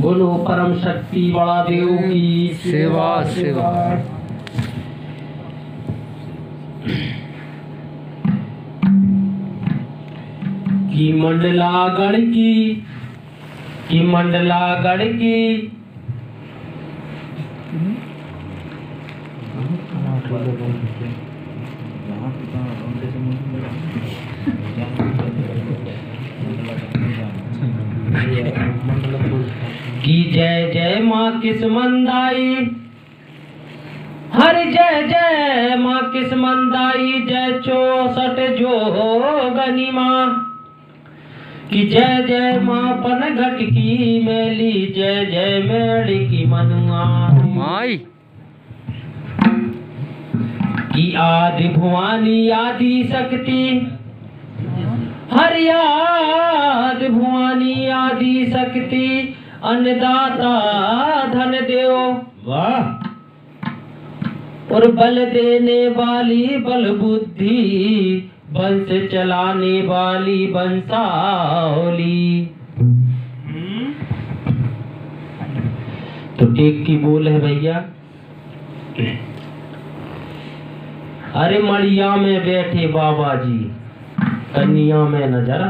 बोलो परम शक्ति बड़ा देव की सेवा सेवा। की मंडलागढ़ की मंडलागढ़ की की जय जय माँ किस्मंदाई, हरि जय जय माँ किस्मंदाई, जय 64 जोगनी माँ की जय जय माँ पनघट की मेली, जय जय मेड़ी की मनुआ माई की आदि भुवानी आदि शक्ति, हरि आदि भुवानी आदि शक्ति, अन्नदाता धन देव वाह, और बल देने वाली बल बुद्धि, वंश चलाने वाली वंशावली। तो टेक की बोल है भैया। अरे मड़िया में बैठे बाबा जी, कन्या में नजर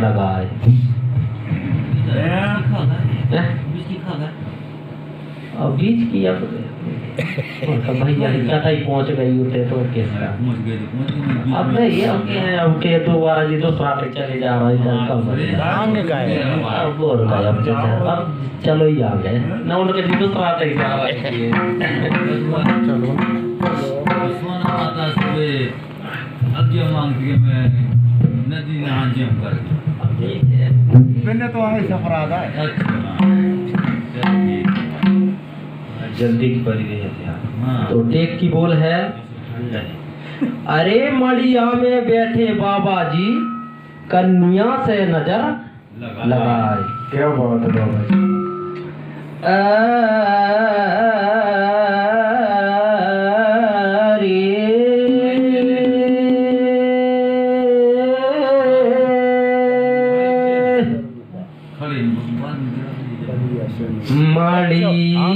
लगाए। अब बीच की अब भैया कथा ही पहुंच गई होते तो कैसा अब ये अब के दोबारा जी दूसरा पे चले जा रहा है अब बोल रहा है अब चलो ही आ गए ना उनके जी दूसरा पे जा रहा है। चलो सोना आता सुबह अज्ञा मांगती है मैं नदी नहा जम कर मैंने तो हमें सफराद है जल्दी की पड़ी रही है। तो टेक की बोल है। अरे मड़िया में बैठे बाबा जी, कन्या से नजर लगाए। क्या बात है बाबा जी। मड़िया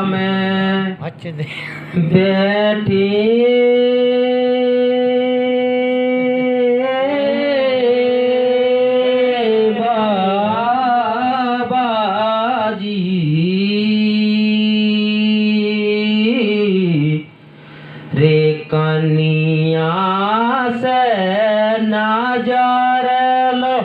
में बैठे बाबा जी, रे कन्या से नजर लो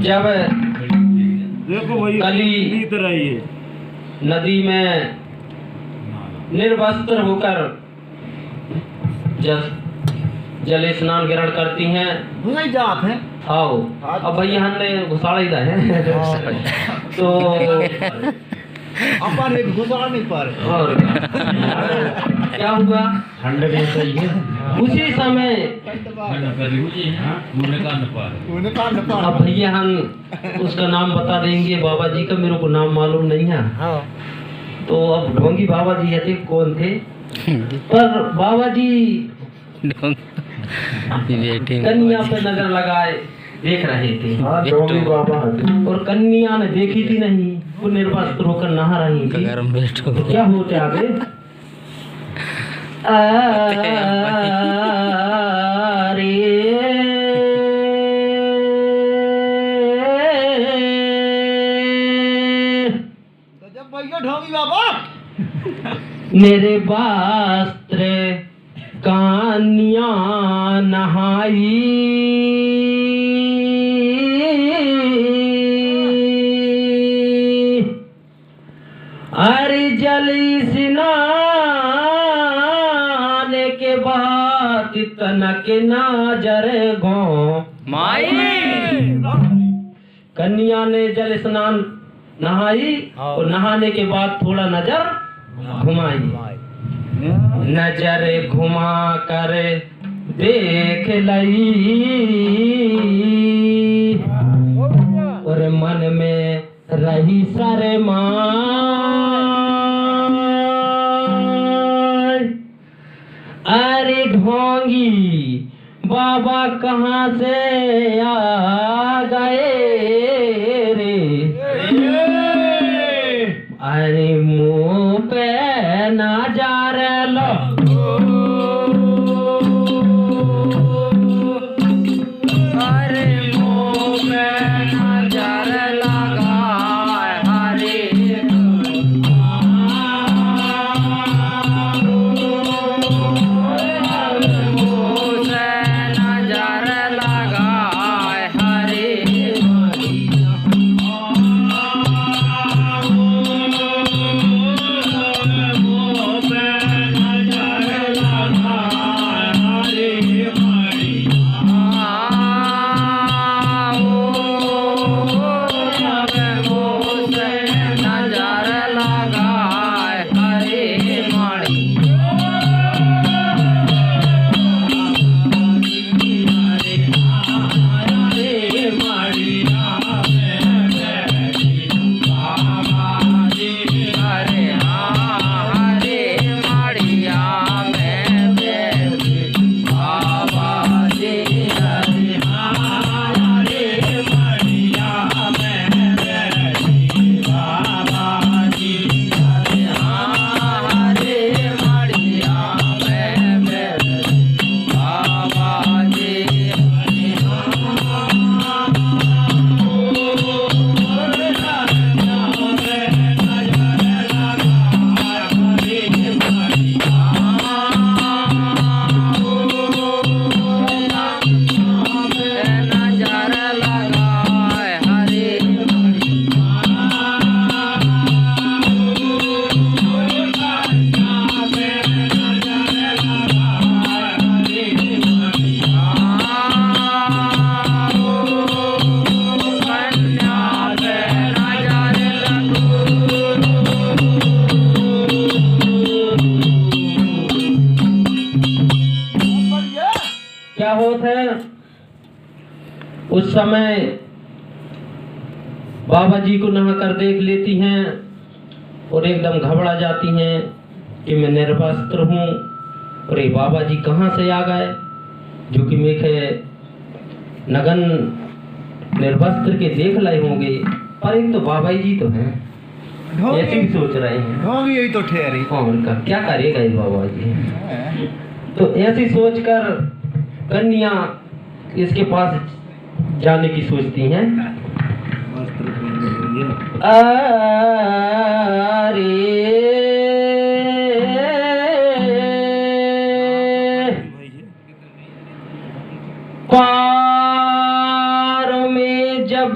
जब देखो भाई कली तरह ही है। नदी में निर्वस्त्र होकर जल स्नान ग्रहण करती हैं। नहीं जात है। आओ अब भैया हमने घुसाड़ा ही है तो अपन एक घुसा नहीं पा रहे। और क्या हुआ 100 सही है। उसी समय अब भैया हम उसका नाम बता देंगे बाबा जी का, मेरे को नाम मालूम नहीं है। तो अब ढोंगी बाबा जी थे, कौन थे? पर बाबा जी कन्या पे नजर लगाए देख रहे थे। ढोंगी बाबा और कन्या ने देखी थी नहीं, वो निर्वस्त्र होकर नहा रही थी। तो क्या होते आगे जब भैया ढोंगी बाबा मेरे वस्त्र कान्या नहाई अरे जल स्नान के बाद तनक नजर गो कन्या ने जल स्नान नहाई और नहाने के बाद थोड़ा नजर घुमाई। नजर घुमा कर देख लई और मन में रही शर्मा अरे ढोंगी बाबा कहाँ से आ गए रे अरे मुंह पे नजर लो अरे मुंह पे नजर लगा हरे मुंह से नजर लगा हरे क्या होता है उस समय बाबा जी को नहा कर देख लेती हैं और एकदम घबरा जाती हैं कि मैं निर्वस्त्र हूँ और ये बाबा जी कहाँ से आ गए जो कि मेरे नगन निर्वस्त्र के देख लाए होंगे। पर एक तो बाबा जी तो हैं, ऐसे भी सोच रहे हैं ढोंगी यही तो ठहरी। और का क्या करेगा ये बाबा जी। तो ऐसी सोचकर कन्या इसके पास जाने की सोचती हैं। पार में जब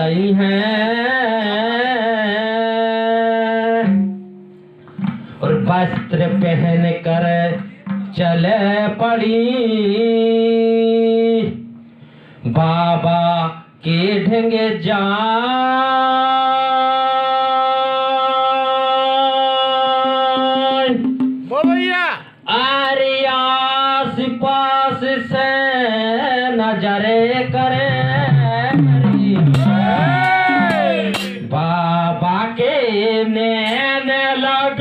आई हैं और वस्त्र पहन कर चले पड़ी बाबा के ढंगे जा अरे आस पास से नजरे करे बाबा के नैन लग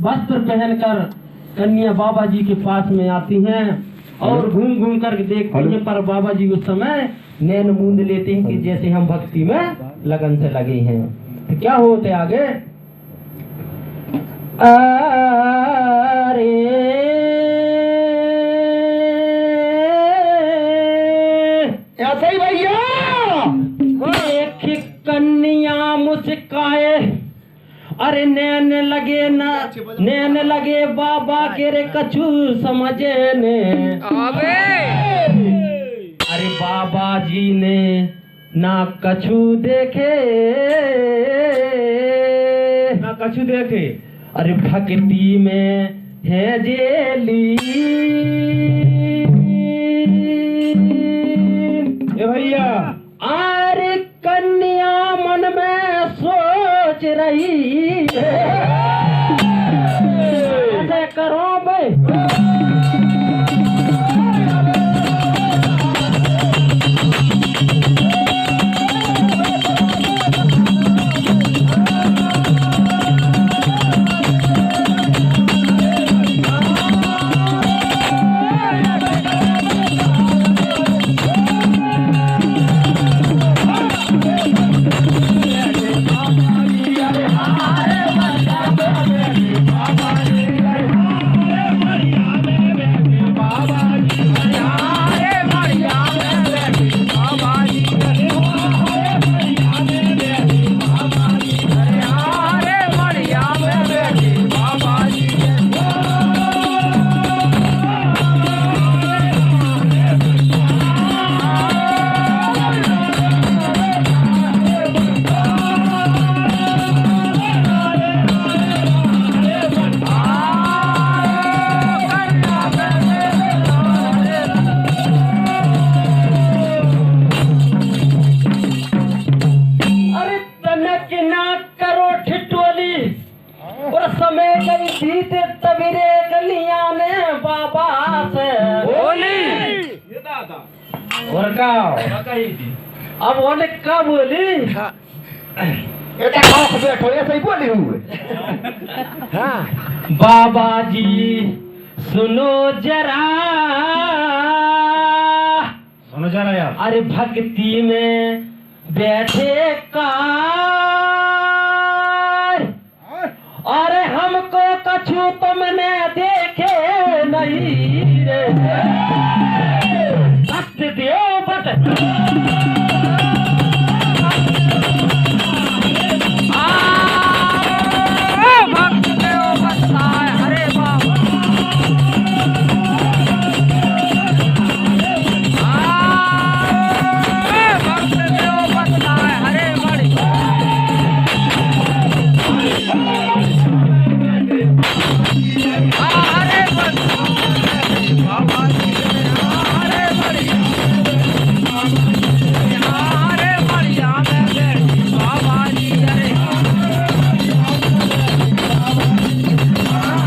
वस्त्र पहनकर कन्या बाबा जी के पास में आती हैं और घूम घूम कर देखती हैं, पर बाबा जी उस समय नैन मूंद लेते हैं कि जैसे हम भक्ति में लगन से लगे हैं। तो क्या होते आगे, अरे ऐसे ही भैया एक कन्या मुस्काए, अरे नैन लगे बाबा के रे कछु समझे ने। अरे बाबा जी ने ना कछु देखे, अरे भक्ति में है जेली। ए भैया, अरे कन्या मन में सोच रही है, ऐसे करो भाई। अब उन्हें क्या बोली, बैठो ऐसे ही बोली हुए। हाँ बाबा जी सुनो जरा, नजारा यार। अरे भक्ति में बैठे कार, अरे हमको कछु तुमने देखे नहीं रे, भक्त देव बत भक्त देव बताए हरे बाबा। भक्त देव बताए हरे बड़ी। हरे बड़ी बाबा जी हरे बड़ी। हरे बढ़िया में बैठी बाबा जी हरे।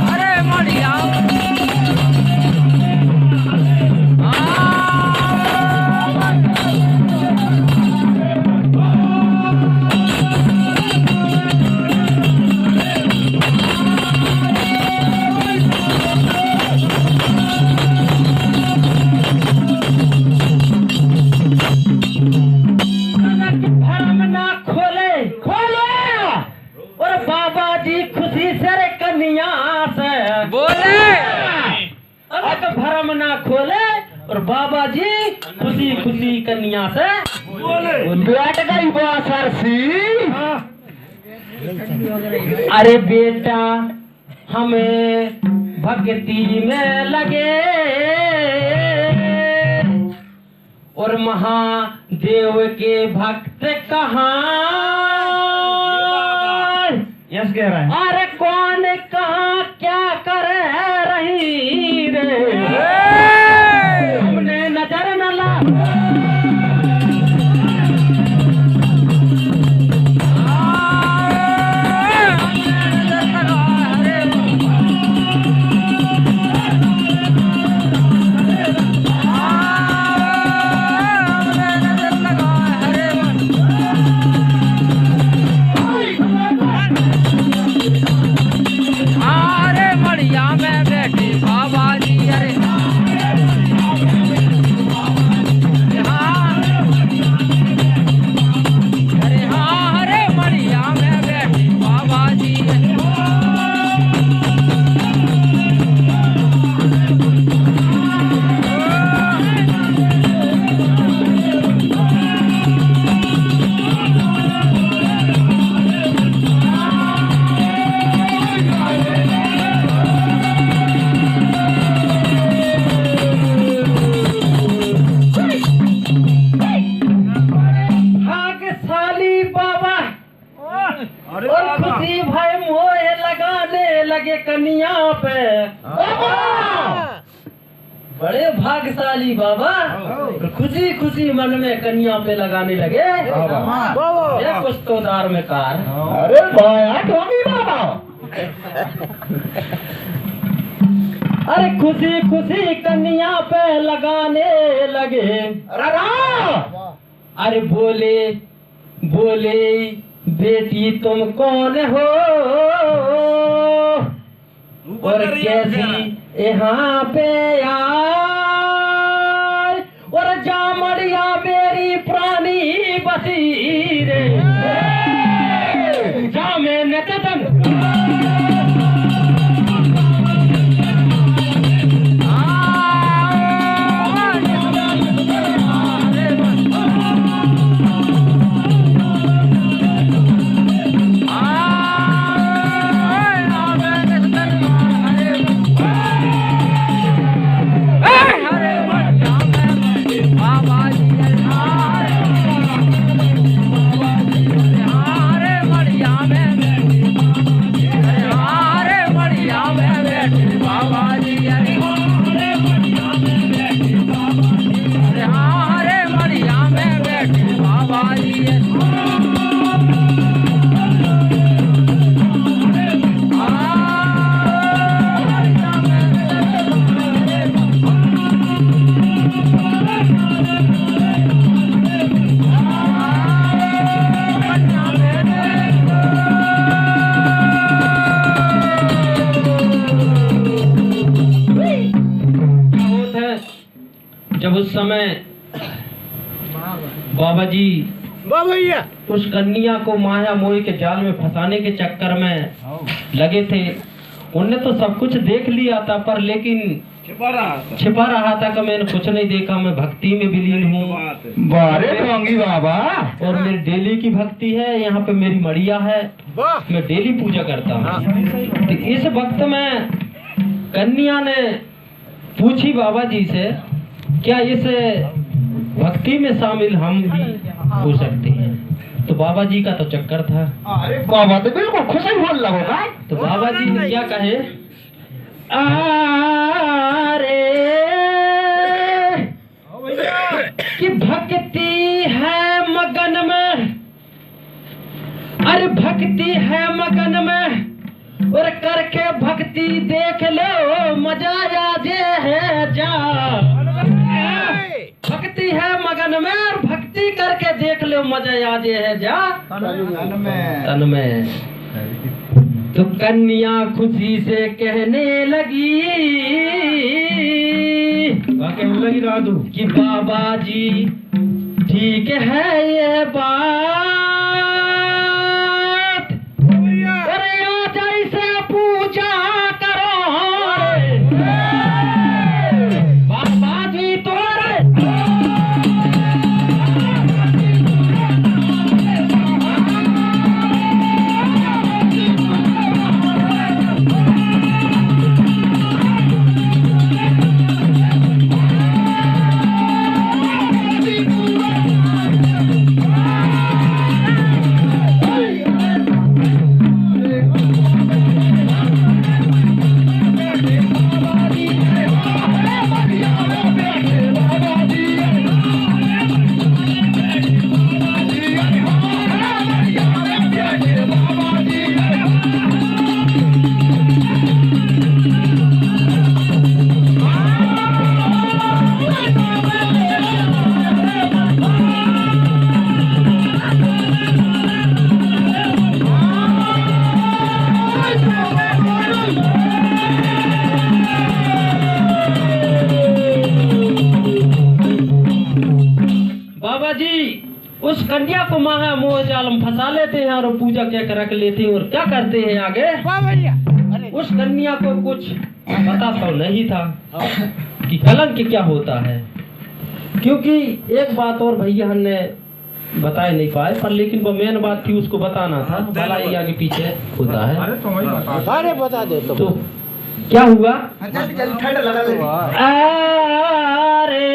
हरे बढ़िया भरम ना खोले खोले, और बाबा जी खुशी से रे कन्या से बोले। अलग भरम ना खोले, और बाबा जी खुशी खुशी कन्या से बोले। बैठ गई वो सरसी, अरे बेटा हमें भक्ति में लगे, और महादेव के भक्त कहाँ, यस कह रहा है। अरे कौन कहाँ क्या कर रही रे, हमने नजर न ला। हरे बढ़िया में बैठी बाबा जी हरे। अरे हाँ हरे बढ़िया में बैठी बाबा जी हरे। भाग्यशाली बाबा, अरे और बाबा। खुशी भाई मोहे लगाने लगे कन्या पे। बड़े भाग्यशाली बाबा, और खुशी खुशी मन में कन्या पे लगाने लगे। ये कुछ तो दार में कार। अरे भाया स्वामी बाबा। अरे खुशी खुशी कन्या पे लगाने लगे। अरे बोले बोले बेटी तुम कौन हो, और कैसी यहाँ पे आए, और जामड़िया मेरी प्राणी बसी रे, जा मैं नतन जब उस समय बाबा जी वाह भैया। उस कन्या को माया मोह के जाल में फंसाने के चक्कर में लगे थे। उनने तो सब कुछ देख लिया था, पर लेकिन छिपा रहा था कि मैंने कुछ नहीं देखा। मैं भक्ति में विलीन हूँ। बारे ढोंगी बाबा। और मेरी डेली की भक्ति है। यहाँ पे मेरी मड़िया है, वाह। मैं डेली पूजा करता हूँ। तो इस वक्त में कन्या ने पूछी बाबा जी से, क्या इस भक्ति में शामिल हम भी हो सकते हैं? तो बाबा जी का तो चक्कर था। अरे बाबा तो बिल्कुल खुश ही बोल रहा होगा। तो बाबा जी ने क्या कहे, अरे कि भक्ति है मगन में, अरे भक्ति है मगन में, और करके भक्ति देख लो मजा आ जे है जा। भक्ति है मगन में और भक्ति करके देख लो मजा आ जे है जा तन में। तो कन्या खुशी से कहने लगी राधू कि बाबा जी ठीक है ये बात, अरे आज ऐसे पूजा करो बाबा जी तो उस कन्या को माया मोह जाल में फंसा लेते हैं और पूजा क्या रख लेते हैं। और क्या करते हैं आगे, उस कन्या को कुछ पता तो नहीं था कि कलंक क्या होता है, क्योंकि एक बात और भैया ने बता नहीं पाए, पर लेकिन वो मेन बात थी उसको बताना था। भला ये आगे पीछे होता है। अरे बता दे तो क्या हुआ, ठंड लगा। अरे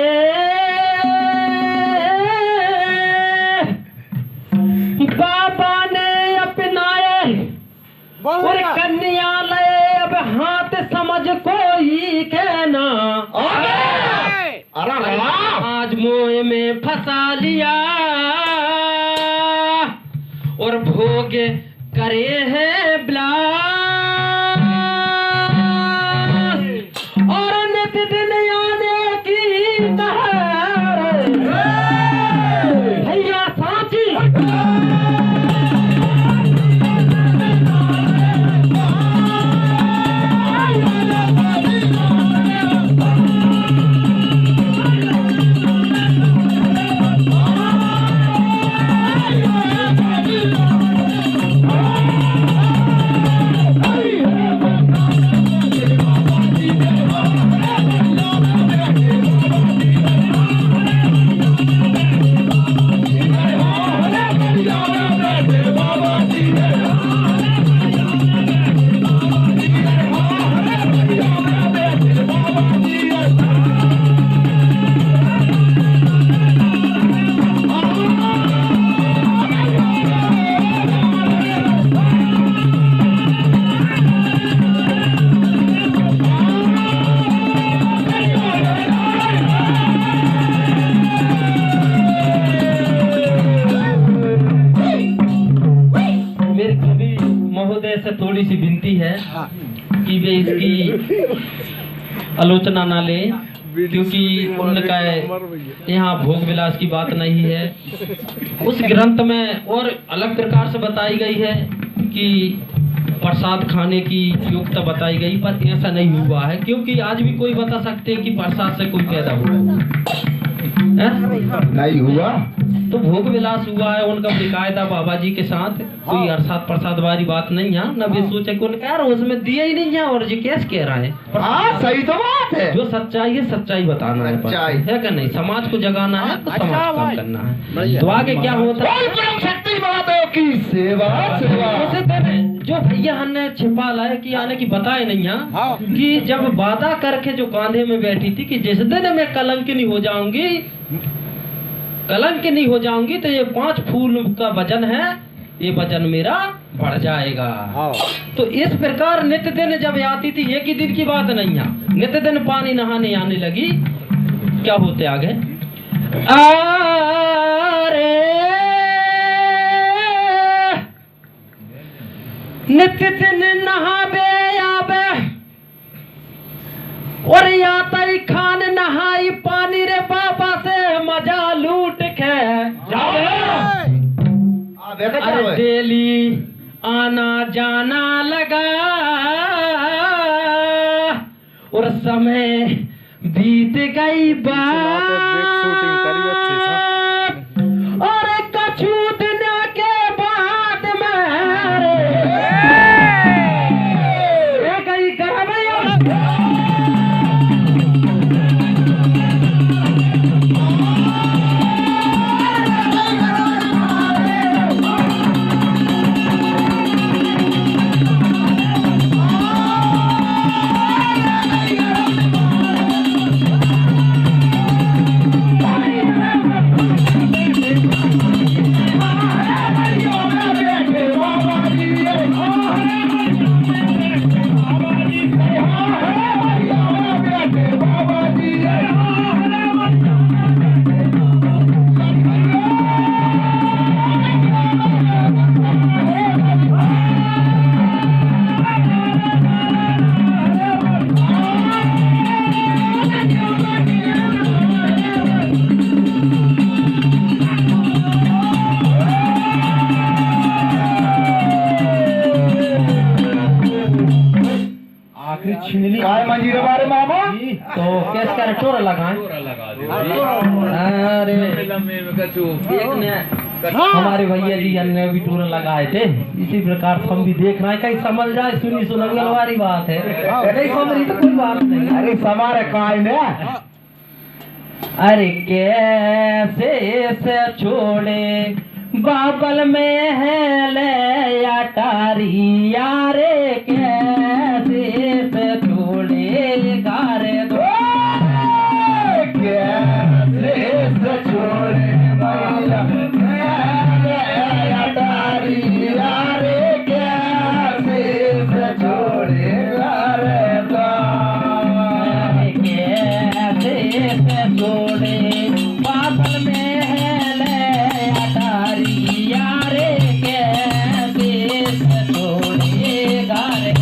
बाबा ने अपनाए और कन्या ले अब हाथ समझ कोई कहना, आज मोह में फंसा लिया और भोग करे हैं ब्लास, और नित दिन आने की भैया साची। से थोड़ी सी विनती है कि वे इसकी आलोचना ना ले, क्योंकि उनका यहाँ भोग विलास की बात नहीं है। उस ग्रंथ में और अलग प्रकार से बताई गई है कि प्रसाद खाने की योग्यता बताई गई, पर ऐसा नहीं हुआ है, क्योंकि आज भी कोई बता सकते हैं कि प्रसाद से कोई पैदा हुआ। नहीं हुआ तो भोग विलास हुआ है उनका बेकायदा बाबा जी के साथ, कोई अरसाद प्रसाद वाली बात नहीं है न। वे सोचे कि उनका यार उसमें दिया ही नहीं है और जी कैसे कह रहा है। हाँ सही तो बात है। जो सच्चाई है सच्चाई बताना है, सच्चाई है कि नहीं। समाज को जगाना है तो समाज का काम करना है। तो आगे क्या होता है शक्ति बातों की सेवा सेवा। उसे दिन जो भैया हमने छिपा लाए कि यानी कि बताए नहीं है कि जब वादा करके जो कांधे में बैठी थी कि जिस दिन मैं कलंकिनी हो जाऊंगी, कलंकिनी हो जाऊंगी तो ये 5 फूल का वजन है, ये वजन मेरा बढ़ जाएगा। तो इस प्रकार नित्य दिन जब आती थी, एक ही दिन की बात नहीं है, नित्य दिन पानी नहाने आने लगी। क्या होते आगे, अरे नित्य दिन नहाबे आबे और या तई खान नहाई पानी रे बाबा से मजा लूट के अरे डेली आना जाना लगा और समय बीत गई बात और कछु दिन के बाद में गई काय मंजीर हमारे मामा तो कैसे कर टोरा लगाए। अरे एक ने हमारे भैया जी ने भी टोरा लगाए थे, इसी प्रकार हम भी देख रहे हैं कहीं समझ जाए, सुनी सुनंगल वाली बात है, नहीं समझ रही तो कोई बात नहीं। अरे समारे काय ने अरे कैसे से छोड़े बाबल में है ले अटारी यारे, कैसे से छोड़े गारे दो, कैसे से छोड़े अटारी यारे, कैसे से छोड़े गारे दो, कैसे से छोड़े बाबल में है ले अटारी यारे, कैसे से छोड़े गारे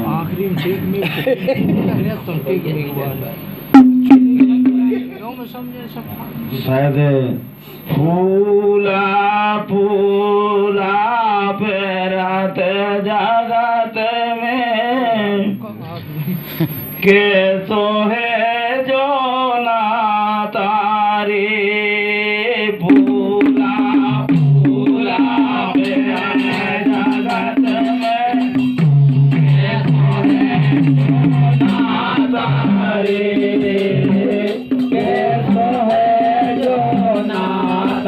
आखिरी में टेक में तो टेक में वाला गाँव में समझे सब शायद फूला फूला पेरात जगत में के तो है